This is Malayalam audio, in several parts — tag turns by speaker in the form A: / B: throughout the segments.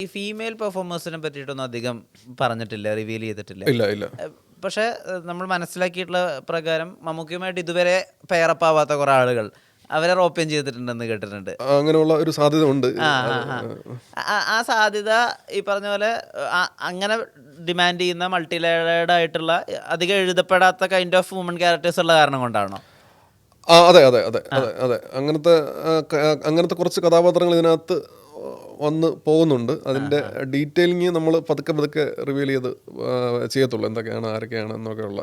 A: ഈ ഫീമെയിൽ പെർഫോമേഴ്സിനെ പറ്റിയിട്ടൊന്നും അധികം പറഞ്ഞിട്ടില്ല, റിവീൽ ചെയ്തിട്ടില്ല.
B: ഇല്ല.
A: പക്ഷെ നമ്മൾ മനസ്സിലാക്കിയിട്ടുള്ള പ്രകാരം മമ്മൂക്കയുമായിട്ട് ഇതുവരെ പെയറപ്പ് ആവാത്ത കുറെ ആളുകൾ അവരെ റോപ്യം ചെയ്തിട്ടുണ്ടെന്ന് കേട്ടിട്ടുണ്ട്.
B: അങ്ങനെയുള്ള ഒരു സാധ്യത ഉണ്ട്.
A: ആ സാധ്യത ഈ പറഞ്ഞ പോലെ അങ്ങനെ ഡിമാൻഡ് ചെയ്യുന്ന മൾട്ടി ലെയർഡ് ആയിട്ടുള്ള അധികം എഴുതപ്പെടാത്ത കൈൻഡ് ഓഫ് വുമൺ ക്യാരക്ടേഴ്സ് ഉള്ള കാരണം കൊണ്ടാണോ?
B: അതെ. അങ്ങനത്തെ കുറച്ച് കഥാപാത്രങ്ങൾ ഇതിനകത്ത് വന്ന് പോകുന്നുണ്ട്. അതിൻ്റെ ഡീറ്റെയിലിങ് നമ്മൾ പതുക്കെ റിവീൽ ചെയ്യത്തുള്ളൂ, എന്തൊക്കെയാണ് ആരൊക്കെയാണ് എന്നൊക്കെയുള്ള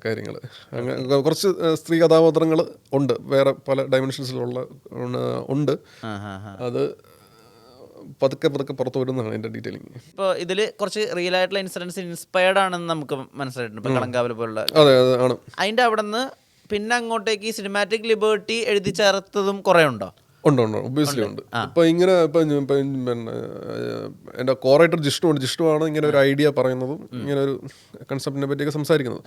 B: കാര്യങ്ങൾ. കുറച്ച് സ്ത്രീ കഥാപാത്രങ്ങൾ ഉണ്ട്, വേറെ പല ഡയമെൻഷൻസിലുള്ള ഉണ്ട്. അത് പതുക്കെ പുറത്തു വരുന്നതാണ് അതിൻ്റെ ഡീറ്റെയിലിങ്.
A: ഇപ്പോൾ ഇതിൽ കുറച്ച് റിയൽ ആയിട്ടുള്ള ഇൻസിഡൻസ് ഇൻസ്പയർഡ് ആണെന്ന് നമുക്ക് മനസ്സിലായിട്ടുണ്ട്. ഇപ്പോൾ കളങ്കാവൽ പോലുള്ള
B: അതെ ആണ്.
A: അതിൻ്റെ അവിടെ നിന്ന് പിന്നെ അങ്ങോട്ടേക്ക് ഈ സിനിമാറ്റിക് ലിബർട്ടി എഴുതി ചേർത്തതും കുറേ ഉണ്ടോ?
B: ഉണ്ട് ഒബ്വിയസ്ലി ഉണ്ട്. ഇപ്പം പിന്നെ എൻ്റെ കോറൈറ്റർ ജിഷ്ണുവാണ് ഇങ്ങനെ ഒരു ഐഡിയ പറയുന്നതും ഇങ്ങനെ ഒരു കൺസെപ്റ്റിനെ പറ്റിയൊക്കെ സംസാരിക്കുന്നത്.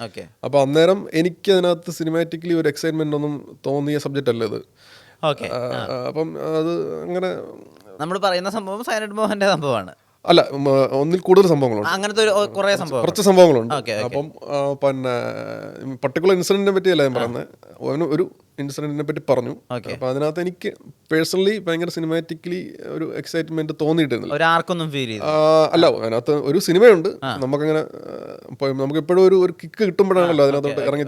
B: അപ്പോൾ അന്നേരം എനിക്ക് അതിനകത്ത് സിനിമാറ്റിക്കലി ഒരു എക്സൈറ്റ്മെന്റ് ഒന്നും തോന്നിയ സബ്ജക്റ്റ് അല്ല ഇത്. അപ്പം അത് അങ്ങനെ
A: നമ്മൾ പറയുന്ന സംഭവം സൈനഡ് മോഹന്റെ സംഭവമാണ്.
B: അല്ല, ഒന്നിൽ കൂടുതൽ സംഭവങ്ങളുണ്ട്.
A: അങ്ങനത്തെ
B: കുറച്ച് സംഭവങ്ങളുണ്ട്. അപ്പം പിന്നെ പർട്ടിക്കുലർ ഇൻസിഡന്റിനെ പറ്റിയല്ല ഞാൻ പറയുന്നത്, ഒരു ഇൻസിഡന്റിനെ പറ്റി പറഞ്ഞു. അപ്പൊ അതിനകത്ത് എനിക്ക് പേഴ്സണലി ഭയങ്കര സിനിമാറ്റിക്കലി ഒരു എക്സൈറ്റ്മെന്റ് തോന്നിയിട്ടിരുന്നില്ല. അല്ല, അതിനകത്ത് ഒരു സിനിമയുണ്ട്, നമുക്കങ്ങനെ നമുക്ക് എപ്പോഴും ഒരു കിക്ക് കിട്ടുമ്പോഴാണല്ലോ അതിനകത്തോട്ട് ഇറങ്ങി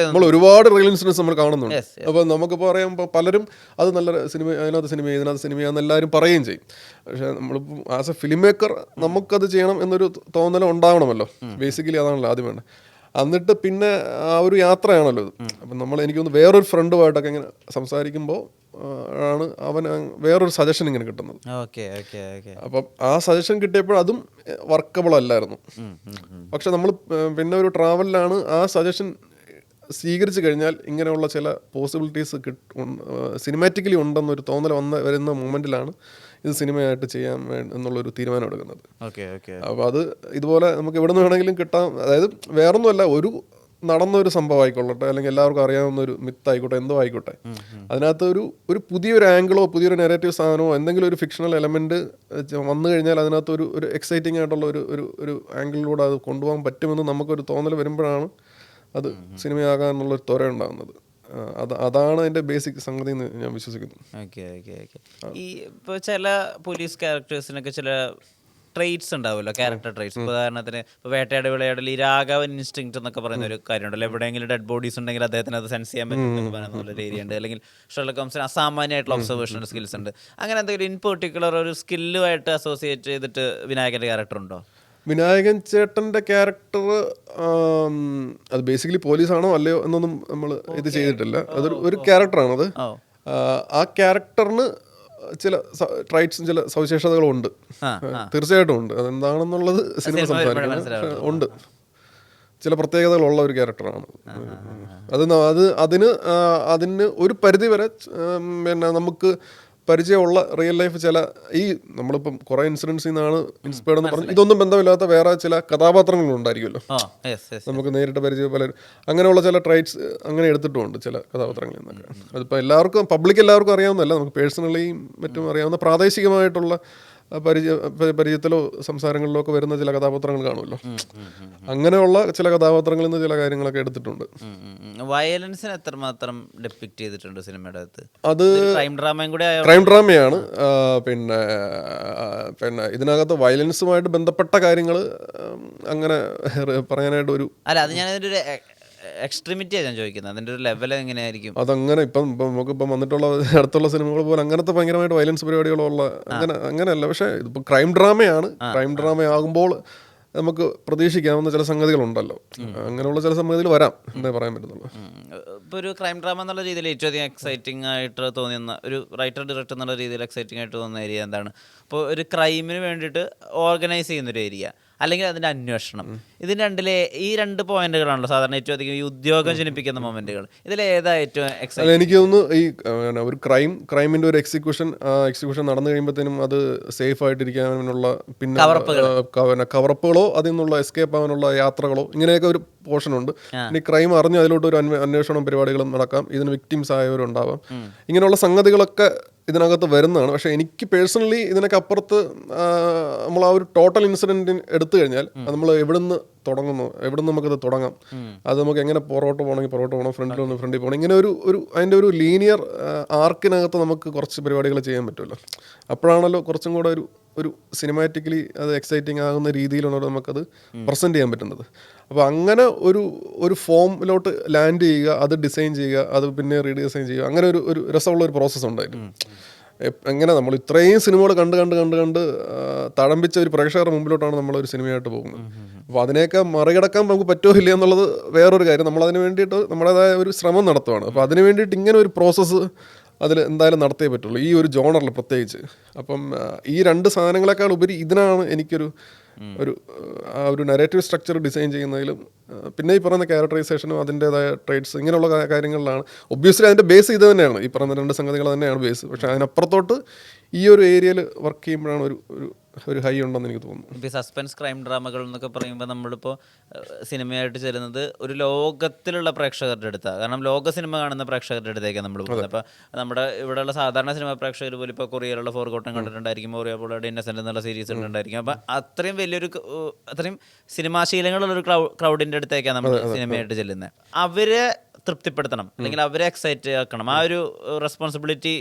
B: നമ്മൾ ഒരുപാട് റിയൽ ഇൻസിഡൻസ് നമ്മൾ കാണുന്നുണ്ട്. അപ്പൊ നമുക്കിപ്പോൾ പറയുമ്പോൾ പലരും അത് നല്ല സിനിമ, ഇതിനകത്ത് സിനിമയാണെന്ന് എല്ലാവരും പറയുകയും ചെയ്യും. പക്ഷെ നമ്മളിപ്പോൾ ആസ് എ ഫിലിം മേക്കർ നമുക്കത് ചെയ്യണം എന്നൊരു തോന്നൽ ഉണ്ടാവണമല്ലോ. ബേസിക്കലി അതാണല്ലോ ആദ്യം വേണ്ടത്. എന്നിട്ട് പിന്നെ ആ ഒരു യാത്രയാണല്ലോ ഇത്. അപ്പം എനിക്കൊന്ന് വേറൊരു ഫ്രണ്ടുമായിട്ടൊക്കെ ഇങ്ങനെ സംസാരിക്കുമ്പോൾ ആണ് വേറൊരു സജഷൻ ഇങ്ങനെ കിട്ടുന്നത്. അപ്പം ആ സജഷൻ കിട്ടിയപ്പോൾ അതും വർക്കബിൾ അല്ലായിരുന്നു. പക്ഷെ നമ്മൾ പിന്നെ ഒരു ട്രാവലിലാണ് ആ സജഷൻ സ്വീകരിച്ചു കഴിഞ്ഞാൽ ഇങ്ങനെയുള്ള ചില പോസിബിലിറ്റീസ് സിനിമാറ്റിക്കലി ഉണ്ടെന്നൊരു തോന്നൽ വരുന്ന മൊമെന്റിലാണ് ഇത് സിനിമയായിട്ട് ചെയ്യാൻ എന്നുള്ളൊരു തീരുമാനം എടുക്കുന്നത്. അപ്പോൾ അത് ഇതുപോലെ നമുക്ക് എവിടെ നിന്ന് വേണമെങ്കിലും കിട്ടാം. അതായത് വേറൊന്നുമല്ല, ഒരു നടന്നൊരു സംഭവം ആയിക്കൊള്ളട്ടെ, അല്ലെങ്കിൽ എല്ലാവർക്കും അറിയാവുന്ന ഒരു മിത്ത് ആയിക്കോട്ടെ, എന്തോ ആയിക്കോട്ടെ, അതിനകത്ത് ഒരു പുതിയൊരു ആംഗിളോ പുതിയൊരു നെറേറ്റീവ് സാധനമോ എന്തെങ്കിലും ഒരു ഫിക്ഷണൽ എലമെന്റ് വന്നു കഴിഞ്ഞാൽ അതിനകത്ത് ഒരു എക്സൈറ്റിംഗ് ആയിട്ടുള്ള ഒരു ആംഗിളിലൂടെ അത് കൊണ്ടുപോകാൻ പറ്റുമെന്ന് നമുക്കൊരു തോന്നൽ വരുമ്പോഴാണ് അത് സിനിമയാകാനുള്ളൊരു ത്വര ഉണ്ടാകുന്നത്. അതാണ് അതിന്റെ ബേസിക് സംഗതി എന്ന് ഞാൻ വിശ്വസിക്കുന്നു.
A: ഈ ഇപ്പോൾ ചില പോലീസ് ക്യാരക്ടേഴ്സിനൊക്കെ ചില ട്രേറ്റ്സ് ഉണ്ടാവുമല്ലോ, ക്യാരക്ടർ ട്രേറ്റ്സ്. ഉദാഹരണത്തിന് ഇപ്പോൾ വേട്ടയാട് വിളയാടൽ ഈ രാഘവൻ ഇൻസ്റ്റിങ്ക്റ്റ് എന്നൊക്കെ പറയുന്ന ഒരു കാര്യമുണ്ടല്ലോ. എവിടെയെങ്കിലും ഡെഡ് ബോഡീസ് ഉണ്ടെങ്കിൽ അദ്ദേഹത്തിന് അത് സെൻസ് ചെയ്യാൻ പറ്റും പറയുന്ന ഏരിയ ഉണ്ട്. അല്ലെങ്കിൽ ഷെർലക് ഹോംസിന് അസാമാന്യമായിട്ടുള്ള ഒബ്സർവേഷൻ സ്കിൽസ് ഉണ്ട്. അങ്ങനെ എന്തെങ്കിലും ഇൻ പെർട്ടിക്കുലർ ഒരു സ്കില്ലുമായിട്ട് അസോസിയേറ്റ് ചെയ്തിട്ട് വിനായകന്റെ ക്യാരക്ടർ ഉണ്ടോ?
B: വിനായകൻ ചേട്ടൻ്റെ ക്യാരക്ടർ അത് ബേസിക്കലി പോലീസാണോ അല്ലയോ എന്നൊന്നും നമ്മൾ ഇത് ചെയ്തിട്ടില്ല. ഒരു ക്യാരക്ടറാണത്. ആ ക്യാരക്ടറിന് ചില ട്രൈറ്റ്സും ചില സവിശേഷതകളും ഉണ്ട്, തീർച്ചയായിട്ടും ഉണ്ട്. അതെന്താണെന്നുള്ളത് സിനിമ സംസാരിക്കുന്നത് ഉണ്ട്. ചില പ്രത്യേകതകളുള്ള ഒരു ക്യാരക്ടറാണ് അതിന് ഒരു പരിധി വരെ പിന്നെ നമുക്ക് പരിചയമുള്ള റിയൽ ലൈഫ് ചില ഈ നമ്മളിപ്പം കുറെ ഇൻസിഡൻസിൽ നിന്നാണ് ഇൻസ്പയർഡ് എന്ന് പറഞ്ഞു, ഇതൊന്നും ബന്ധമില്ലാത്ത വേറെ ചില കഥാപാത്രങ്ങളുണ്ടായിരിക്കുമല്ലോ നമുക്ക് നേരിട്ട് പരിചയം. പലരും അങ്ങനെയുള്ള ചില ട്രൈറ്റ്സ് അങ്ങനെ എടുത്തിട്ടുമുണ്ട് ചില കഥാപാത്രങ്ങളിൽ നിന്നൊക്കെ. അതിപ്പോൾ പബ്ലിക് എല്ലാവർക്കും അറിയാവുന്നതല്ല, നമുക്ക് പേഴ്സണലിയും മറ്റും അറിയാവുന്ന പ്രാദേശികമായിട്ടുള്ള പരിചയത്തിലോ സംസാരങ്ങളിലോ ഒക്കെ വരുന്ന ചില കഥാപാത്രങ്ങൾ കാണുമല്ലോ. അങ്ങനെയുള്ള ചില കഥാപാത്രങ്ങളിൽ നിന്ന് ചില കാര്യങ്ങളൊക്കെ എടുത്തിട്ടുണ്ട്.
A: വയലൻസിന് എത്രമാത്രം ഡെപ്പിക്ട് ചെയ്തിട്ടുണ്ട് സിനിമയുടെ അകത്ത്?
B: അത് ക്രൈം ഡ്രാമയാണ്. പിന്നെ ഇതിനകത്ത് വയലൻസുമായിട്ട് ബന്ധപ്പെട്ട കാര്യങ്ങൾ അങ്ങനെ പറയാനായിട്ട്
A: അത് ഞാനൊരു എക്സ്ട്രീമിറ്റി ഞാൻ ചോദിക്കുന്നത്, അതിന്റെ ഒരു ലെവൽ എങ്ങനെയായിരിക്കും?
B: അതങ്ങനെ ഇപ്പം നമുക്കിപ്പം വന്നിട്ടുള്ള അടുത്തുള്ള സിനിമകൾ പോലെ അങ്ങനത്തെ ഭയങ്കരമായിട്ട് വയലൻസ് പരിപാടികളുള്ള അങ്ങനെയല്ല. പക്ഷേ ഇതിപ്പോൾ ക്രൈം ഡ്രാമയാണ്. ക്രൈം ഡ്രാമ ആകുമ്പോൾ നമുക്ക് പ്രതീക്ഷിക്കാവുന്ന ചില സംഗതികളുണ്ടല്ലോ, അങ്ങനെയുള്ള ചില സംഗതികൾ വരാം എന്നേ പറയാൻ പറ്റുന്നുള്ളൂ.
A: ഇപ്പോൾ ഒരു ക്രൈം ഡ്രാമ എന്നുള്ള രീതിയിൽ ഏറ്റവും അധികം എക്സൈറ്റിംഗ് ആയിട്ട് തോന്നുന്ന ഒരു റൈറ്റർ ഡയറക്ടർ എന്നുള്ള രീതിയിൽ എക്സൈറ്റിംഗ് ആയിട്ട് തോന്നുന്ന ഏരിയ എന്താണ്? ഇപ്പോൾ ഒരു ക്രൈമിന് വേണ്ടിയിട്ട് ഓർഗനൈസ് ചെയ്യുന്നൊരു ഏരിയ അല്ലെങ്കിൽ അതിൻ്റെ അന്വേഷണം, ഇതിന് ഈ രണ്ട് പോയിന്റുകളാണല്ലോ സാധാരണ ഏറ്റവും അധികം ഈ ഉദ്യോഗം ജനിപ്പിക്കുന്ന മൊമെന്റുകൾ. ഇതിലേതാ ഏറ്റവും എക്സൈറ്റിംഗ്?
B: എനിക്ക് തോന്നുന്നു ഈ ഒരു ക്രൈമിന്റെ ഒരു എക്സിക്യൂഷൻ നടന്നു കഴിയുമ്പോഴത്തേനും അത് സേഫ് ആയിട്ടിരിക്കാനുള്ള പിന്നെ കവറപ്പുകളോ അതിൽ നിന്നുള്ള എസ്കേപ്പ് ആവാനുള്ള യാത്രകളോ ഇങ്ങനെയൊക്കെ ഒരു പോർഷനുണ്ട്. ഇനി ക്രൈം അറിഞ്ഞ് അതിലോട്ട് ഒരു അന്വേഷണം പരിപാടികളും നടക്കാം, ഇതിന് വിക്ടിംസ് ആയവരുണ്ടാവാം. ഇങ്ങനെയുള്ള സംഗതികളൊക്കെ ഇതിനകത്ത് വരുന്നതാണ്. പക്ഷേ എനിക്ക് പേഴ്സണലി ഇതിനൊക്കെ അപ്പുറത്ത് നമ്മൾ ആ ഒരു ടോട്ടൽ ഇൻസിഡൻറ്റ് എടുത്തു കഴിഞ്ഞാൽ നമ്മൾ എവിടുന്ന് തുടങ്ങുന്നു, എവിടുന്ന് നമുക്കത് തുടങ്ങാം, അത് നമുക്ക് എങ്ങനെ പുറകോട്ട് പോകണമെങ്കിൽ പുറകോട്ട് പോകണം, ഫ്രണ്ടിൽ പോകണം, ഇങ്ങനെ ഒരു അതിൻ്റെ ഒരു ലീനിയർ ആർക്കിനകത്ത് നമുക്ക് കുറച്ച് പരിപാടികൾ ചെയ്യാൻ പറ്റുമല്ലോ. അപ്പോഴാണല്ലോ കുറച്ചും കൂടെ ഒരു സിനിമാറ്റിക്കലി അത് എക്സൈറ്റിംഗ് ആകുന്ന രീതിയിലാണ് നമുക്കത് പ്രസൻറ്റ് ചെയ്യാൻ പറ്റുന്നത്. അപ്പോൾ അങ്ങനെ ഒരു ഫോമിലോട്ട് ലാൻഡ് ചെയ്യുക, അത് ഡിസൈൻ ചെയ്യുക, അത് പിന്നെ റീഡിസൈൻ ചെയ്യുക, അങ്ങനെ ഒരു രസമുള്ള ഒരു പ്രോസസ്സ് ഉണ്ടായിരുന്നു. എങ്ങനെ നമ്മൾ ഇത്രയും സിനിമകൾ കണ്ട് തഴമ്പിച്ച ഒരു പ്രേക്ഷകരുടെ മുമ്പിലോട്ടാണ് നമ്മളൊരു സിനിമയായിട്ട് പോകുന്നത്. അപ്പോൾ അതിനെയൊക്കെ മറികടക്കാൻ നമുക്ക് പറ്റുമോ ഇല്ല എന്നുള്ളത് വേറൊരു കാര്യം. നമ്മളതിന് വേണ്ടിയിട്ട് നമ്മുടേതായ ഒരു ശ്രമം നടത്തുകയാണ്. അപ്പോൾ അതിന് വേണ്ടിയിട്ട് ഇങ്ങനെ ഒരു പ്രോസസ്സ് അതിൽ എന്തായാലും നടത്തിയേ പറ്റുള്ളൂ, ഈ ഒരു ജോണറിൽ പ്രത്യേകിച്ച്. അപ്പം ഈ രണ്ട് സാധനങ്ങളെക്കാൾ ഉപരി ഇതിനാണ് എനിക്കൊരു ഒരു നരേറ്റീവ് സ്ട്രക്ചർ ഡിസൈൻ ചെയ്യുന്നതിലും പിന്നെ ഈ പറയുന്ന ക്യാരക്ടറൈസേഷനും അതിൻ്റേതായ ട്രേഡ്സ് ഇങ്ങനെയുള്ള കാര്യങ്ങളിലാണ്. ഒബ്വിയസ്ലി അതിൻ്റെ ബേസ് ഇത് തന്നെയാണ്, ഈ പറയുന്ന രണ്ട് സംഗതികൾ തന്നെയാണ് ബേസ്. പക്ഷേ അതിനപ്പുറത്തോട്ട് ഈ ഒരു ഏരിയയിൽ വർക്ക് ചെയ്യുമ്പോഴാണ് ഒരു ഹൈ ഉണ്ടെന്ന് എനിക്ക് തോന്നുന്നു.
A: ഇപ്പോൾ സസ്പെൻസ് ക്രൈം ഡ്രാമകൾ എന്നൊക്കെ പറയുമ്പോൾ നമ്മളിപ്പോൾ സിനിമയായിട്ട് ചെല്ലുന്നത് ഒരു ലോകത്തിലുള്ള പ്രേക്ഷകരുടെ അടുത്താണ്. കാരണം ലോക സിനിമ കാണുന്ന പ്രേക്ഷകരുടെ അടുത്തേക്കാണ് നമ്മൾ പോകുന്നത്. അപ്പോൾ നമ്മുടെ ഇവിടെയുള്ള സാധാരണ സിനിമ പ്രേക്ഷകർ പോലും ഇപ്പോൾ കൊറിയയിലുള്ള ഫോർഗോട്ടൻ കണ്ടിട്ടുണ്ടായിരിക്കും, മോറിയാപ്പോളയുടെ ഇന്നസെൻ്റ് എന്നുള്ള സീരീസ് കണ്ടിട്ടുണ്ടായിരിക്കും. അപ്പോൾ അത്രയും സിനിമാശീലങ്ങളുള്ളൊരു ക്രൗഡിൻ്റെ അടുത്തേക്കാണ് നമ്മൾ സിനിമയായിട്ട് ചെല്ലുന്നത്. അവരെ തൃപ്തിപ്പെടുത്തണം, അല്ലെങ്കിൽ അവരെ എക്സൈറ്റ് ആക്കണം, ആ ഒരു റെസ്പോൺസിബിലിറ്റി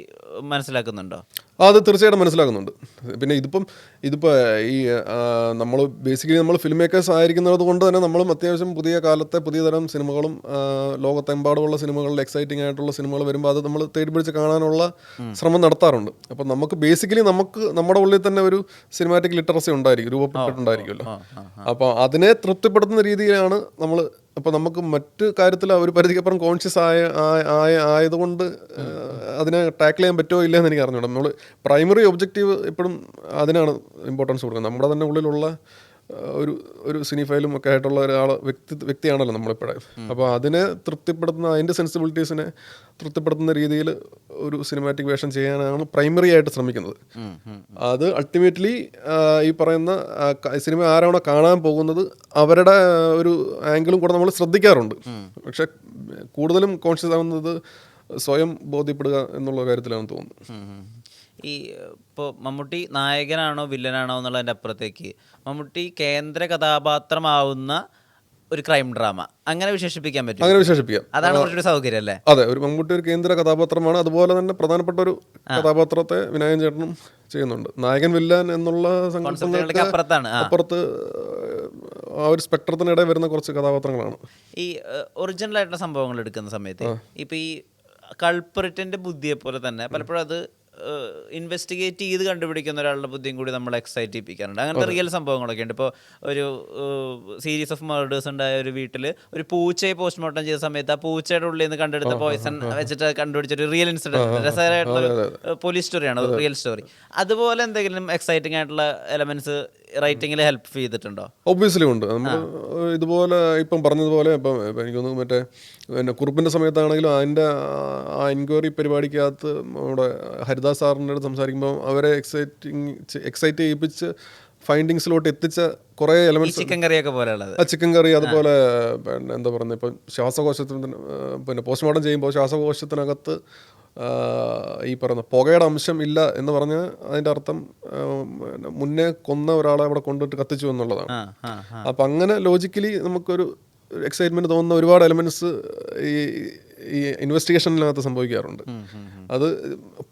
A: മനസ്സിലാക്കുന്നുണ്ടോ?
B: അത് തീർച്ചയായിട്ടും മനസ്സിലാക്കുന്നുണ്ട്. പിന്നെ ഇതിപ്പോൾ ഈ നമ്മൾ ബേസിക്കലി നമ്മൾ ഫിലിം മേക്കേഴ്സ് ആയിരിക്കുന്നത് കൊണ്ട് തന്നെ നമ്മളും അത്യാവശ്യം പുതിയ കാലത്തെ പുതിയ തരം സിനിമകളും ലോകത്തെമ്പാടുമുള്ള സിനിമകളിൽ എക്സൈറ്റിംഗ് ആയിട്ടുള്ള സിനിമകൾ വരുമ്പോൾ അത് നമ്മൾ തേടി പിടിച്ച് കാണാനുള്ള ശ്രമം നടത്താറുണ്ട്. അപ്പം നമുക്ക് ബേസിക്കലി നമ്മുടെ ഉള്ളിൽ തന്നെ ഒരു സിനിമാറ്റിക് ലിറ്ററസി ഉണ്ടായിരിക്കും, രൂപപ്പെട്ടിട്ടുണ്ടായിരിക്കുമല്ലോ. അപ്പോൾ അതിനെ തൃപ്തിപ്പെടുത്തുന്ന രീതിയിലാണ് നമ്മൾ. അപ്പോൾ നമുക്ക് മറ്റ് കാര്യത്തിൽ ഒരു പരിധിക്കപ്പുറം കോൺഷ്യസ് ആയതുകൊണ്ട് അതിനെ ടാക്കിൾ ചെയ്യാൻ പറ്റുമോ ഇല്ല എന്ന് എനിക്ക് അറിഞ്ഞൂടാ. നമ്മൾ പ്രൈമറി ഒബ്ജക്റ്റീവ് എപ്പോഴും അതിനാണ് ഇമ്പോർട്ടൻസ് കൊടുക്കുന്നത്. നമ്മുടെ തന്നെ ഉള്ളിലുള്ള ഒരു സിനിഫൈലും ഒക്കെ ആയിട്ടുള്ള വ്യക്തിയാണല്ലോ നമ്മളിപ്പോഴേ. അപ്പോൾ അതിനെ തൃപ്തിപ്പെടുത്തുന്ന, അതിൻ്റെ സെൻസിബിലിറ്റീസിനെ തൃപ്തിപ്പെടുത്തുന്ന രീതിയിൽ ഒരു സിനിമാറ്റിക് വേഷം ചെയ്യാനാണ് പ്രൈമറി ആയിട്ട് ശ്രമിക്കുന്നത്. അത് അൾട്ടിമേറ്റ്ലി ഈ പറയുന്ന സിനിമ ആരാണോ കാണാൻ പോകുന്നത് അവരുടെ ഒരു ആംഗിളും കൂടെ നമ്മൾ ശ്രദ്ധിക്കാറുണ്ട്. പക്ഷെ കൂടുതലും കോൺഷ്യസ് ആവുന്നത് സ്വയം ബോധ്യപ്പെടുക എന്നുള്ള കാര്യത്തിലാണെന്ന് തോന്നുന്നു.
A: ഈ ഇപ്പോൾ മമ്മൂട്ടി നായകനാണോ വില്ലനാണോ എന്നുള്ളതിൻ്റെ അപ്പുറത്തേക്ക് മമ്മൂട്ടി കേന്ദ്ര കഥാപാത്രമാവുന്ന ഒരു ക്രൈം ഡ്രാമ അങ്ങനെ വിശേഷിപ്പിക്കാൻ പറ്റും.
B: അങ്ങനെ വിശേഷിപ്പിക്കാം,
A: അതാണ് കുറച്ചൊരു സൗകര്യം അല്ലേ?
B: അതെ, ഒരു മമ്മൂട്ടി ഒരു കേന്ദ്ര കഥാപാത്രമാണ്. അതുപോലെ തന്നെ പ്രധാനപ്പെട്ട ഒരു കഥാപാത്രത്തെ വിനായകൻ ചേട്ടനും ചെയ്യുന്നുണ്ട്. നായകൻ വില്ലൻ എന്നുള്ള സങ്കല്പങ്ങൾക്ക് അപ്പുറത്ത് ആ ഒരു സ്പെക്ട്രത്തിനിടെ വരുന്ന കുറച്ച് കഥാപാത്രങ്ങളാണ്.
A: ഈ ഒറിജിനൽ ആയിട്ടുള്ള സംഭവങ്ങൾ എടുക്കുന്ന സമയത്ത് ഇപ്പം ഈ കൾപ്പറേറ്റിന്റെ ബുദ്ധിയെ പോലെ തന്നെ പലപ്പോഴും അത് ഇൻവെസ്റ്റിഗേറ്റ് ചെയ്ത് കണ്ടുപിടിക്കുന്ന ഒരാളുടെ ബുദ്ധിയും കൂടി നമ്മൾ എക്സൈറ്റ് ചെയ്യിപ്പിക്കാറുണ്ട്. അങ്ങനത്തെ റിയൽ സംഭവങ്ങളൊക്കെ ഉണ്ട്. ഇപ്പോൾ ഒരു സീരീസ് ഓഫ് മർഡേഴ്സ് ഉണ്ടായ ഒരു വീട്ടിൽ ഒരു പൂച്ചയെ പോസ്റ്റ്മോർട്ടം ചെയ്ത സമയത്ത് ആ പൂച്ചയുടെ ഉള്ളിൽ നിന്ന് കണ്ടെടുത്ത പോയിസൺ വെച്ചിട്ട് കണ്ടുപിടിച്ചൊരു റിയൽ ഇൻസിഡന്റ്, രസകരമായിട്ടുള്ള പോലീസ് സ്റ്റോറിയാണ്, റിയൽ സ്റ്റോറി. അതുപോലെ എന്തെങ്കിലും എക്സൈറ്റിംഗ് ആയിട്ടുള്ള എലമെന്റ്സ് റൈറ്റിംഗിൽ ഹെൽപ്പ് ചെയ്തിട്ടുണ്ടോ?
B: ഒബ്വിയസ്ലി ഉണ്ട്. നമ്മൾ ഇതുപോലെ ഇപ്പം പറഞ്ഞതുപോലെ ഇപ്പം എനിക്ക് തോന്നുന്നു മറ്റേ പിന്നെ കുറുപ്പിൻ്റെ സമയത്താണെങ്കിലും അതിൻ്റെ ആ എൻക്വയറി പരിപാടിക്കകത്ത് നമ്മുടെ ഹരിദാസ് സാറിൻ്റെ അടുത്ത് സംസാരിക്കുമ്പോൾ അവരെ എക്സൈറ്റ് ചെയ്യിപ്പിച്ച് ഫൈൻഡിങ്സിലോട്ട് എത്തിച്ച കുറേ എലമെന്റ്സ്,
A: ചിക്കൻ കറിയൊക്കെ പോലെയുള്ളത്,
B: ചിക്കൻ കറി, അതുപോലെ പിന്നെ എന്താ പറയുന്നത്, ഇപ്പം ശ്വാസകോശത്തിന് പിന്നെ പോസ്റ്റ്മോർട്ടം ചെയ്യുമ്പോൾ ശ്വാസകോശത്തിനകത്ത് ഈ പറയുന്ന പുകയുടെ അംശം ഇല്ല എന്ന് പറഞ്ഞാൽ അതിൻ്റെ അർത്ഥം മുന്നേ കൊന്ന ഒരാളെ അവിടെ കൊണ്ടുപോയിട്ട് കത്തിച്ചു എന്നുള്ളതാണ്. അപ്പം അങ്ങനെ ലോജിക്കലി നമുക്കൊരു എക്സൈറ്റ്മെൻറ്റ് തോന്നുന്ന ഒരുപാട് എലമെൻറ്റ്സ് ഈ ഇൻവെസ്റ്റിഗേഷനിനകത്ത് സംഭവിക്കാറുണ്ട്. അത്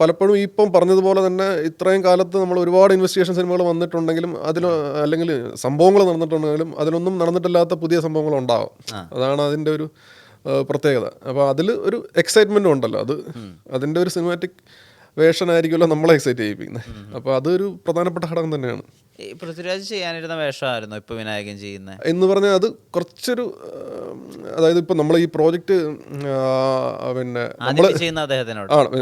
B: പലപ്പോഴും ഇപ്പം പറഞ്ഞതുപോലെ തന്നെ ഇത്രയും കാലത്ത് നമ്മൾ ഒരുപാട് ഇൻവെസ്റ്റിഗേഷൻ സിനിമകൾ വന്നിട്ടുണ്ടെങ്കിലും അല്ലെങ്കിൽ സംഭവങ്ങൾ നടന്നിട്ടുണ്ടെങ്കിലും അതിലൊന്നും നടന്നിട്ടില്ലാത്ത പുതിയ സംഭവങ്ങൾ ഉണ്ടാവും. അതാണ് അതിൻ്റെ ഒരു പ്രത്യേകത. അപ്പോൾ അതിൽ ഒരു എക്സൈറ്റ്മെൻറ്റും ഉണ്ടല്ലോ, അതിൻ്റെ ഒരു സിനിമാറ്റിക് വേഷനായിരിക്കുമല്ലോ നമ്മളെ എക്സൈറ്റ് ചെയ്യിപ്പിക്കുന്നത്. അപ്പോൾ അതൊരു പ്രധാനപ്പെട്ട ഘടകം തന്നെയാണ്.
A: പൃഥ്വിരാജ് ചെയ്യാനിരുന്ന വേഷമായിരുന്നു ഇപ്പോൾ വിനായകൻ ചെയ്യുന്നത്
B: എന്ന് പറഞ്ഞാൽ അത് കുറച്ചൊരു, അതായത് ഇപ്പം നമ്മൾ ഈ പ്രോജക്റ്റ് പിന്നെ നമ്മൾ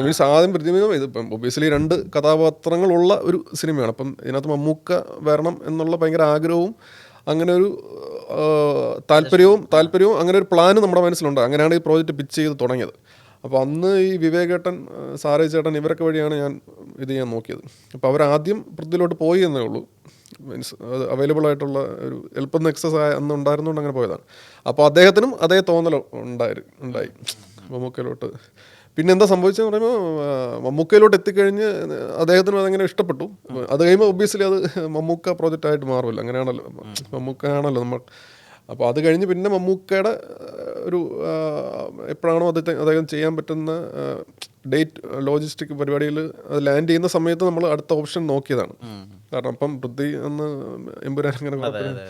B: മീൻസ് ആദ്യം പ്രതിമ ഇതിപ്പം ഒബ്വിയസ്ലി രണ്ട് കഥാപാത്രങ്ങളുള്ള ഒരു സിനിമയാണ്. അപ്പം ഇതിനകത്ത് മമ്മൂക്ക വരണം എന്നുള്ള ഭയങ്കര ആഗ്രഹവും അങ്ങനെ ഒരു താല്പര്യവും അങ്ങനെ ഒരു പ്ലാനും നമ്മുടെ മനസ്സിലുണ്ട്. അങ്ങനെയാണ് ഈ പ്രോജക്റ്റ് പിച്ച് ചെയ്ത് തുടങ്ങിയത്. അപ്പോൾ അന്ന് ഈ വിവേകേട്ടൻ, സാരേ ചേട്ടൻ ഇവരൊക്കെ വഴിയാണ് ഞാൻ ഇത് ചെയ്യാൻ നോക്കിയത്. അപ്പോൾ അവരാദ്യം പൃഥ്വിയിലോട്ട് പോയി എന്നേ ഉള്ളൂ. മീൻസ് അത് അവൈലബിൾ ആയിട്ടുള്ള ഒരു എളുപ്പം എക്സസ് അന്ന് ഉണ്ടായിരുന്നുകൊണ്ട് അങ്ങനെ പോയതാണ്. അപ്പോൾ അദ്ദേഹത്തിനും അതേ തോന്നൽ ഉണ്ടായി മമ്മൂക്കയിലോട്ട്. പിന്നെ എന്താ സംഭവിച്ചതെന്ന് പറയുമ്പോൾ മമ്മൂക്കയിലോട്ട് എത്തിക്കഴിഞ്ഞ് അദ്ദേഹത്തിനും അതങ്ങനെ ഇഷ്ടപ്പെട്ടു. അത് കഴിയുമ്പോൾ ഒബ്വിയസ്ലി അത് മമ്മൂക്ക പ്രോജക്റ്റായിട്ട് മാറുമല്ലോ, അങ്ങനെയാണല്ലോ, മമ്മൂക്കയാണല്ലോ നമ്മൾ. അപ്പോൾ അത് കഴിഞ്ഞ് പിന്നെ മമ്മൂക്കയുടെ ഒരു എപ്പോഴാണോ അദ്ദേഹം ചെയ്യാൻ പറ്റുന്ന ഡേറ്റ് ലോജിസ്റ്റിക് പരിപാടിയിൽ അത് ലാൻഡ് ചെയ്യുന്ന സമയത്ത് നമ്മൾ അടുത്ത ഓപ്ഷൻ നോക്കിയതാണ്. കാരണം അപ്പം പൃഥ്വി അന്ന് എമ്പുരാൻ അങ്ങനെ കുഴപ്പമില്ല,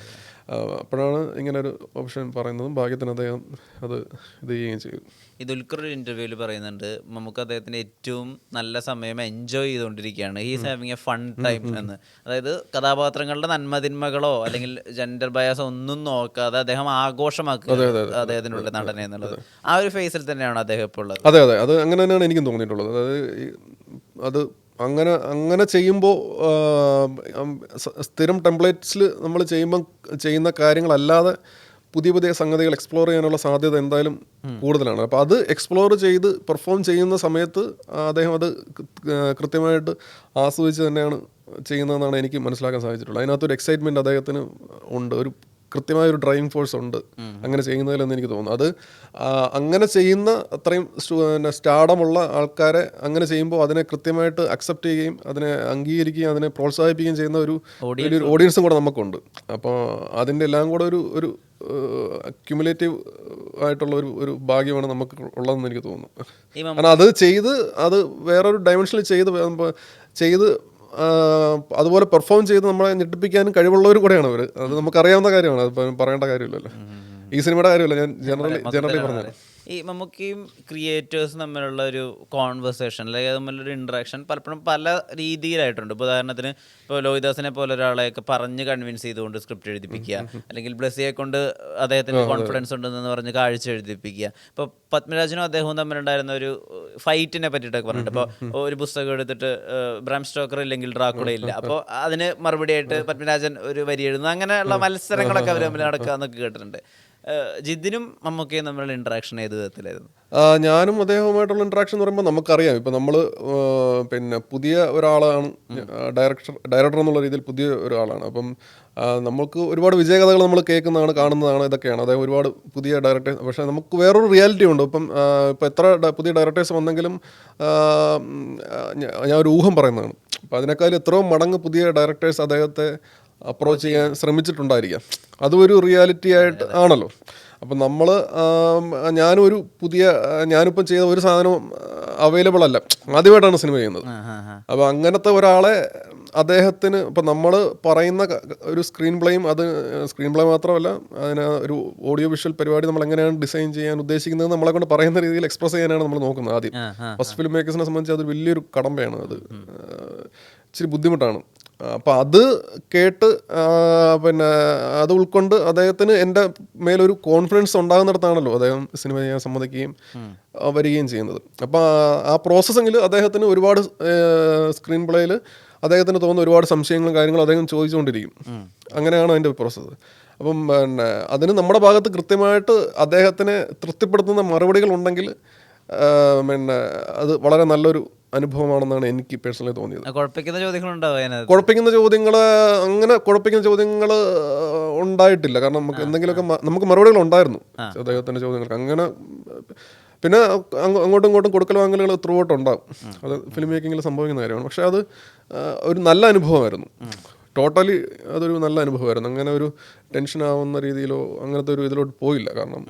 B: അപ്പോഴാണ് ഇങ്ങനെ ഒരു ഓപ്ഷൻ പറയുന്നതും ഭാഗ്യത്തിന് അദ്ദേഹം അത് ഇത് ചെയ്യുകയും ചെയ്തു.
A: ഈ ദുൽഖർ ഒരു ഇന്റർവ്യൂവിൽ പറയുന്നുണ്ട് നമുക്ക് അദ്ദേഹത്തിന് ഏറ്റവും നല്ല സമയം എൻജോയ് ചെയ്തുകൊണ്ടിരിക്കുകയാണ്, he's having A fun time എന്ന്. അതായത് കഥാപാത്രങ്ങളുടെ നന്മതിന്മകളോ അല്ലെങ്കിൽ ജെൻഡർ ബയാസോ ഒന്നും നോക്കാതെ അദ്ദേഹം ആഘോഷമാക്കുക അദ്ദേഹത്തിനുള്ള നടനെ എന്നുള്ളത്. ആ ഒരു ഫേസിൽ തന്നെയാണ് അദ്ദേഹം ഇപ്പോൾ ഉള്ളത്.
B: അതെ, അത് അങ്ങനെ തന്നെയാണ് എനിക്കും തോന്നിയിട്ടുള്ളത്. അതായത് അത് അങ്ങനെ ചെയ്യുമ്പോൾ സ്ഥിരം ടെംപ്ലേറ്റ്സിൽ നമ്മൾ ചെയ്യുന്ന കാര്യങ്ങളല്ലാതെ പുതിയ സംഗതികൾ എക്സ്പ്ലോർ ചെയ്യാനുള്ള സാധ്യത എന്തായാലും കൂടുതലാണ്. അപ്പോൾ അത് എക്സ്പ്ലോർ ചെയ്ത് പെർഫോം ചെയ്യുന്ന സമയത്ത് അദ്ദേഹം അത് കൃത്യമായിട്ട് ആസ്വദിച്ച് തന്നെയാണ് ചെയ്യുന്നതെന്നാണ് എനിക്ക് മനസ്സിലാക്കാൻ സാധിച്ചിട്ടുള്ളത്. അതിനകത്തൊരു എക്സൈറ്റ്മെൻറ്റ് അദ്ദേഹത്തിന് ഉണ്ട്, ഒരു കൃത്യമായൊരു ഡ്രൈവിംഗ് ഫോഴ്സ് ഉണ്ട് അങ്ങനെ ചെയ്യുന്നതിലെന്ന് എനിക്ക് തോന്നുന്നു. അത് അങ്ങനെ ചെയ്യുന്ന അത്രയും സ്റ്റാർഡമുള്ള ആൾക്കാരെ അങ്ങനെ ചെയ്യുമ്പോൾ അതിനെ കൃത്യമായിട്ട് അക്സെപ്റ്റ് ചെയ്യുകയും അതിനെ അംഗീകരിക്കുകയും അതിനെ പ്രോത്സാഹിപ്പിക്കുകയും ചെയ്യുന്ന ഒരു വലിയൊരു ഓഡിയൻസും കൂടെ നമുക്കുണ്ട്. അപ്പോൾ അതിൻ്റെ എല്ലാം കൂടെ ഒരു ക്യുമുലേറ്റീവ് ആയിട്ടുള്ള ഒരു ഭാഗ്യമാണ് നമുക്ക് ഉള്ളതെന്ന് എനിക്ക് തോന്നുന്നു. കാരണം അത് വേറൊരു ഡയമെൻഷനിൽ ചെയ്ത് അതുപോലെ പെർഫോം ചെയ്ത് നമ്മളെ ഞെട്ടിപ്പിക്കാനും കഴിവുള്ളവരും കൂടെയാണ് അവർ. അത് നമുക്കറിയാവുന്ന കാര്യമാണ്, അത് പറയേണ്ട കാര്യമില്ലല്ലോ. ഈ സിനിമയുടെ കാര്യമല്ല, ഞാൻ ജനറലി പറഞ്ഞത്.
A: ഈ മമ്മൂക്കയും ക്രിയേറ്റേഴ്സും തമ്മിലുള്ള ഒരു കോൺവെർസേഷൻ അല്ലെങ്കിൽ തമ്മിലൊരു ഇൻട്രാക്ഷൻ പലപ്പോഴും പല രീതിയിലായിട്ടുണ്ട്. ഇപ്പോൾ ഉദാഹരണത്തിന് ഇപ്പോൾ ലോഹിദാസിനെ പോലെ ഒരാളെയൊക്കെ പറഞ്ഞ് കൺവിൻസ് ചെയ്തുകൊണ്ട് സ്ക്രിപ്റ്റ് എഴുതിപ്പിക്കുക, അല്ലെങ്കിൽ ബ്ലസ്സിയെ കൊണ്ട് അദ്ദേഹത്തിന് കോൺഫിഡൻസ് ഉണ്ടെന്ന് പറഞ്ഞ് കാഴ്ച എഴുതിപ്പിക്കുക. ഇപ്പോൾ പത്മരാജനും അദ്ദേഹവും തമ്മിലുണ്ടായിരുന്ന ഒരു ഫൈറ്റിനെ പറ്റിയിട്ടൊക്കെ പറഞ്ഞിട്ട്, ഇപ്പോൾ ഒരു പുസ്തകം എടുത്തിട്ട് ബ്രാം സ്റ്റോക്കർ ഇല്ലെങ്കിൽ ഡ്രാക്കുള ഇല്ല, അപ്പോൾ അതിന് മറുപടിയായിട്ട് പത്മരാജൻ ഒരു വരി എഴുതുന്നു, അങ്ങനെയുള്ള മത്സരങ്ങളൊക്കെ അവർ തമ്മിൽ നടക്കുക എന്നൊക്കെ കേട്ടിട്ടുണ്ട്. ജിതിനും മമ്മൂക്കയും തമ്മിലുള്ള ഇൻട്രാക്ഷൻ ഏത് വിധത്തിലായിരുന്നു?
B: ഞാനും അദ്ദേഹവുമായിട്ടുള്ള ഇൻട്രാക്ഷൻ എന്ന് പറയുമ്പോൾ നമുക്കറിയാം, ഇപ്പം നമ്മൾ പിന്നെ പുതിയ ഒരാളാണ്, ഡയറക്ടർ എന്നുള്ള രീതിയിൽ പുതിയ ഒരാളാണ്. അപ്പം നമുക്ക് ഒരുപാട് വിജയകഥകൾ നമ്മൾ കേൾക്കുന്നതാണ്, കാണുന്നതാണ്, ഇതൊക്കെയാണ്. അതായത് ഒരുപാട് പുതിയ ഡയറക്ടേഴ്സ്. പക്ഷേ നമുക്ക് വേറൊരു റിയാലിറ്റി ഉണ്ട്. ഇപ്പം എത്ര പുതിയ ഡയറക്ടേഴ്സ് വന്നെങ്കിലും ഞാൻ ഒരു ഊഹം പറയുന്നതാണ്, അപ്പം അതിനേക്കാളും എത്രയോ മടങ്ങ് പുതിയ ഡയറക്ടേഴ്സ് അദ്ദേഹത്തെ അപ്രോച്ച് ചെയ്യാൻ ശ്രമിച്ചിട്ടുണ്ടായിരിക്കാം. അതും ഒരു റിയാലിറ്റി ആയിട്ട് ആണല്ലോ. അപ്പം ഞാനിപ്പം ചെയ്ത ഒരു സാധനവും അവൈലബിൾ അല്ല, ആദ്യമായിട്ടാണ് സിനിമ ചെയ്യുന്നത്. അപ്പോൾ അങ്ങനത്തെ ഒരാളെ അദ്ദേഹത്തിന് ഇപ്പം നമ്മൾ പറയുന്ന ഒരു സ്ക്രീൻ പ്ലേ മാത്രമല്ല, അതിന് ഒരു ഓഡിയോ വിഷ്വൽ പരിപാടി നമ്മൾ എങ്ങനെയാണ് ഡിസൈൻ ചെയ്യാൻ ഉദ്ദേശിക്കുന്നത് നമ്മളെ കൊണ്ട് പറയുന്ന രീതിയിൽ എക്സ്പ്രസ് ചെയ്യാനാണ് നമ്മൾ നോക്കുന്നത്. ആദ്യം ഫസ്റ്റ് ഫിലിം മേക്കേഴ്സിനെ സംബന്ധിച്ച് അതൊരു വലിയൊരു കടമ്പയാണ്, അത് ഇച്ചിരി ബുദ്ധിമുട്ടാണ്. അപ്പം അത് കേട്ട് പിന്നെ അത് ഉൾക്കൊണ്ട് അദ്ദേഹത്തിന് എൻ്റെ മേലൊരു കോൺഫിഡൻസ് ഉണ്ടാകുന്നിടത്താണല്ലോ അദ്ദേഹം സിനിമ ചെയ്യാൻ സമ്മതിക്കുകയും വരികയും ചെയ്യുന്നത്. അപ്പം ആ പ്രോസസ്സെങ്കിൽ അദ്ദേഹത്തിന് ഒരുപാട് സ്ക്രീൻ പ്ലേയിൽ അദ്ദേഹത്തിന് തോന്നുന്ന ഒരുപാട് സംശയങ്ങളും കാര്യങ്ങളും അദ്ദേഹം ചോദിച്ചുകൊണ്ടിരിക്കും. അങ്ങനെയാണ് അതിൻ്റെ പ്രോസസ്സ്. അപ്പം പിന്നെ അതിന് നമ്മുടെ ഭാഗത്ത് കൃത്യമായിട്ട് അദ്ദേഹത്തിനെ തൃപ്തിപ്പെടുത്തുന്ന മറുപടികൾ ഉണ്ടെങ്കിൽ പിന്നെ അത് വളരെ നല്ലൊരു അനുഭവമാണെന്നാണ് എനിക്ക് പേഴ്സണലി തോന്നിയത്.
A: കുഴപ്പിക്കുന്ന
B: ചോദ്യങ്ങൾ ഉണ്ടായിട്ടില്ല. കാരണം നമുക്ക് എന്തെങ്കിലുമൊക്കെ നമുക്ക് മറുപടികൾ ഉണ്ടായിരുന്നു അദ്ദേഹത്തിൻ്റെ ചോദ്യങ്ങൾക്ക്. അങ്ങനെ പിന്നെ അങ്ങോട്ടും ഇങ്ങോട്ടും കൊടുക്കൽ വാങ്ങലുകൾ ത്രൂ ഔട്ട് ഉണ്ടാകും, അത് ഫിലിം മേക്കിങ്ങിൽ സംഭവിക്കുന്ന കാര്യമാണ്. പക്ഷെ അത് ഒരു നല്ല അനുഭവമായിരുന്നു, ടോട്ടലി അതൊരു നല്ല അനുഭവമായിരുന്നു. അങ്ങനെ ഒരു ടെൻഷൻ ആവുന്ന രീതിയിലോ അങ്ങനത്തെ ഒരു ഇതിലോട്ട് പോയില്ല. കാരണം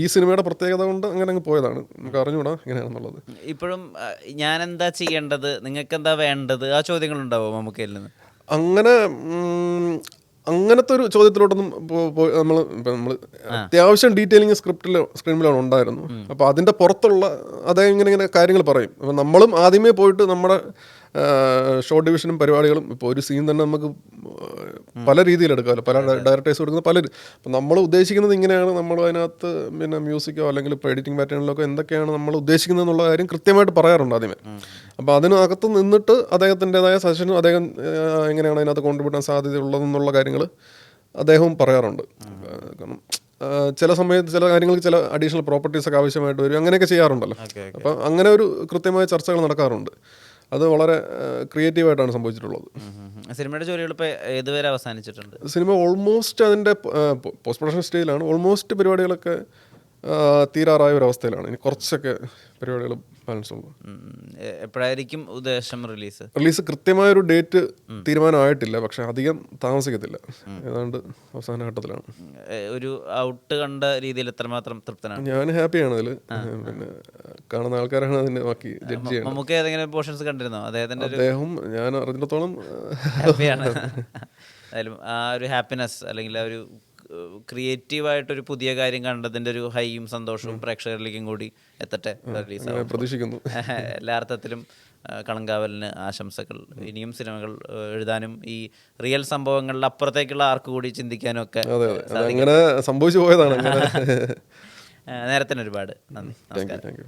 B: ഈ സിനിമയുടെ പ്രത്യേകത കൊണ്ട് അങ്ങനെ അങ്ങ് പോയതാണ്, നമുക്ക് അറിഞ്ഞൂടാ എങ്ങനെയാണെന്നുള്ളത്.
A: ഇപ്പോഴും ഞാൻ എന്താ ചെയ്യേണ്ടത്, നിങ്ങൾക്ക് എന്താ വേണ്ടത്, ആ ചോദ്യങ്ങളുണ്ടാവും മമ്മൂക്കയിൽ നിന്ന്?
B: അങ്ങനത്തെ ഒരു ചോദ്യത്തിലോട്ടൊന്നും നമ്മൾ അത്യാവശ്യം ഡീറ്റെയിലിംഗ് സ്ക്രീനിലാണ് ഉണ്ടായിരുന്നു. അപ്പോൾ അതിൻ്റെ പുറത്തുള്ള അദ്ദേഹം ഇങ്ങനെ കാര്യങ്ങൾ പറയും. അപ്പോൾ നമ്മളും ആദ്യമേ പോയിട്ട് നമ്മുടെ ഷോർട്ട് ഡിവിഷനും പരിപാടികളും, ഇപ്പോൾ ഒരു സീൻ തന്നെ നമുക്ക് പല രീതിയിലെടുക്കാമല്ലോ, പല ഡയറക്ടേഴ്സ് കൊടുക്കുന്ന അപ്പം നമ്മൾ ഉദ്ദേശിക്കുന്നത് ഇങ്ങനെയാണ്, നമ്മൾ അതിനകത്ത് പിന്നെ മ്യൂസിക്കോ അല്ലെങ്കിൽ ഇപ്പോൾ എഡിറ്റിംഗ് പാറ്റേണിലൊക്കെ എന്തൊക്കെയാണ് നമ്മൾ ഉദ്ദേശിക്കുന്നത് എന്നുള്ള കാര്യം കൃത്യമായിട്ട് പറയാറുണ്ട് ആദ്യമേ. അപ്പോൾ അതിനകത്ത് നിന്നിട്ട് അദ്ദേഹത്തിൻ്റെതായ സജഷനും അദ്ദേഹം എങ്ങനെയാണ് അതിനകത്ത് കോൺട്രിബ്യൂട്ട് ചെയ്യാൻ സാധ്യതയുള്ളതെന്നുള്ള കാര്യങ്ങൾ അദ്ദേഹവും പറയാറുണ്ട്. കാരണം ചില സമയത്ത് ചില കാര്യങ്ങൾക്ക് ചില അഡീഷണൽ പ്രോപ്പർട്ടീസൊക്കെ ആവശ്യമായിട്ട് വരും, അങ്ങനെയൊക്കെ ചെയ്യാറുണ്ടല്ലോ. അപ്പം അങ്ങനെ ഒരു കൃത്യമായ ചർച്ചകൾ നടക്കാറുണ്ട്. അത് വളരെ ക്രിയേറ്റീവായിട്ടാണ് സംഭവിച്ചിട്ടുള്ളത്.
A: സിനിമയുടെ ജോലികൾ ഇപ്പോൾ ഏതുവരെ അവസാനിച്ചിട്ടുണ്ട്?
B: സിനിമ ഓൾമോസ്റ്റ് അതിൻ്റെ പോസ്റ്റ് പ്രൊഡക്ഷൻ സ്റ്റേജിലാണ്. ഓൾമോസ്റ്റ് പരിപാടികളൊക്കെ തീരാറായ ഒരു അവസ്ഥയിലാണ്. ഇനി കുറച്ചൊക്കെ പരിപാടികൾ ബാലൻസ് ഉള്ളൂ.
A: എപ്പോഴായിരിക്കും ഉദ്ദേശം
B: റിലീസ് കൃത്യമായൊരു ഡേറ്റ് തീരുമാനമായിട്ടില്ല, പക്ഷെ അധികം താമസിക്കത്തില്ല. ഏതാണ്ട് അവസാന ഘട്ടത്തിലാണ്.
A: ഒരു ഔട്ട് കണ്ട രീതിയിൽ എത്രമാത്രം തൃപ്തനാണ്?
B: ഞാൻ ഹാപ്പിയാണ് അതിൽ. പിന്നെ കാണുന്ന ആൾക്കാരാണ് അതിനെ ബാക്കി ജഡ്ജ് ചെയ്യുന്നത്.
A: നമുക്ക് ഏതെങ്കിലും പോർഷൻസ് കണ്ടിരുന്നോ അദ്ദേഹത്തിന്റെ?
B: അദ്ദേഹം ഞാൻ അറിഞ്ഞിടത്തോളം
A: ഹാപ്പിയാണ്. എന്തായാലും ആ ഒരു ഹാപ്പിനെസ് അല്ലെങ്കിൽ ആ ഒരു ക്രിയേറ്റീവായിട്ടൊരു പുതിയ കാര്യം കണ്ടതിൻ്റെ ഒരു ഹൈയും സന്തോഷവും പ്രേക്ഷകരിലേക്കും കൂടി എത്തട്ടെ റിലീസ്.
B: പ്രതീക്ഷിക്കുന്നു.
A: എല്ലാ അർത്ഥത്തിലും കളങ്കാവലിന് ആശംസകൾ. ഇനിയും സിനിമകൾ എഴുതാനും ഈ റിയൽ സംഭവങ്ങളുടെ അപ്പുറത്തേക്കുള്ള ആർക്ക് കൂടി ചിന്തിക്കാനും ഒക്കെ
B: അങ്ങനെ സംഭവിച്ചു പോയതാണ്.
A: നേരത്തിന് ഒരുപാട് നന്ദി.
B: Thank you.